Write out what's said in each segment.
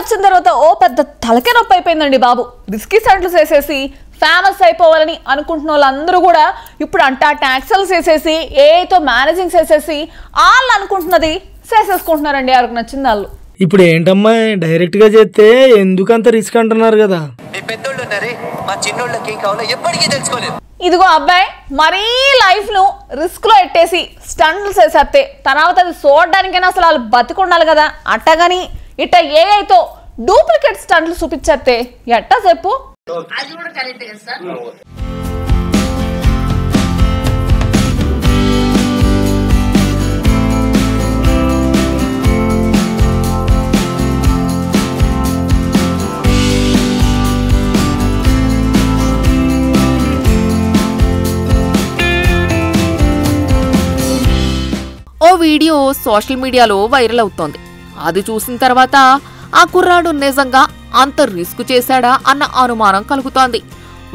వచ్చిన తర్వాత ఓ పెద్ద తలకే నొప్పి అయిపోయిందండి బాబు. రిస్కీ స్టంట్లు చేసేసి ఫేమస్ అయిపోవాలని అనుకుంటున్న వాళ్ళందరూ కూడా ఇప్పుడు ట్యాక్సీలు చేసేసి ఏఐతో మేనేజింగ్ చేసేసి వాళ్ళు అనుకుంటున్నది చేసేసుకుంటున్నారండి ఎవరికి నచ్చింది వాళ్ళు. ఇప్పుడు ఏంటమ్మా డైరెక్ట్ గా చేస్తే ఎందుకంత రిస్క్ అంటున్నారు కదా. ఇదిగో అబ్బాయి మరీ లైఫ్ ను రిస్క్ లో ఎట్టేసి స్టంట్లు చేసేస్తే తర్వాత అది చూడడానికైనా అసలు వాళ్ళు బతికుండాలి కదా. అట్టగాని ఇట్ట ఏఐతో డూప్లికేట్ స్టంట్లు చూపించేస్తే ఎట్టా చెప్పు. ఓ వీడియో సోషల్ మీడియాలో వైరల్ అవుతోంది. అది చూసిన తర్వాత ఆ కుర్రాడు నిజంగా అంత రిస్క్ చేశాడా అన్న అనుమానం కలుగుతోంది.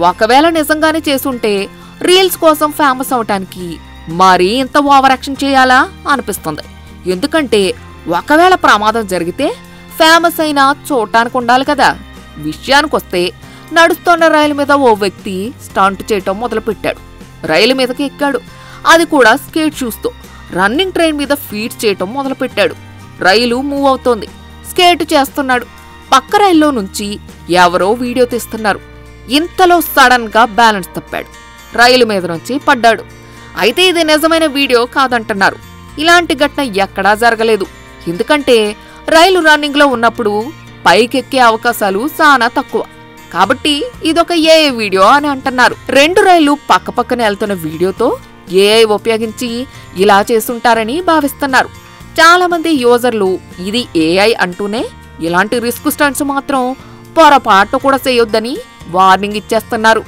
ఒకవేళ నిజంగానే చేసుంటే రీల్స్ కోసం ఫేమస్ అవటానికి మరీ ఇంత ఓవర్ యాక్షన్ చేయాలా అనిపిస్తుంది. ఎందుకంటే ఒకవేళ ప్రమాదం జరిగితే ఫేమస్ అయినా చూడటానికి ఉండాలి కదా. విషయానికొస్తే నడుస్తున్న రైలు మీద ఓ వ్యక్తి స్టంట్ చేయటం మొదలుపెట్టాడు. రైలు మీదకి ఎక్కాడు, అది కూడా స్కేట్ షూస్తో. రన్నింగ్ ట్రైన్ మీద ఫీట్ చేయటం మొదలుపెట్టాడు. రైలు మూవ్ అవుతోంది, స్కేట్ చేస్తున్నాడు. పక్క రైల్లో నుంచి ఎవరో వీడియో తీస్తున్నారు. ఇంతలో సడన్ గా బ్యాలెన్స్ తప్పాడు, రైలు మీద నుంచి పడ్డాడు. అయితే ఇది నిజమైన వీడియో కాదంటున్నారు. ఇలాంటి ఘటన ఎక్కడా జరగలేదు. ఎందుకంటే రైలు రన్నింగ్ లో ఉన్నప్పుడు పైకెక్కే అవకాశాలు చాలా తక్కువ. కాబట్టి ఇదొక ఏఐ వీడియో అని అంటున్నారు. రెండు రైళ్లు పక్కపక్కన వెళ్తున్న వీడియోతో ఏఐ ఉపయోగించి ఇలా చేస్తుంటారని భావిస్తున్నారు. చాలా మంది యూజర్లు ఇది ఏఐ అంటూనే ఇలాంటి రిస్క్ స్టంట్స్ మాత్రం పొరపాటు కూడా చేయొద్దని వార్నింగ్ ఇచ్చేస్తున్నారు.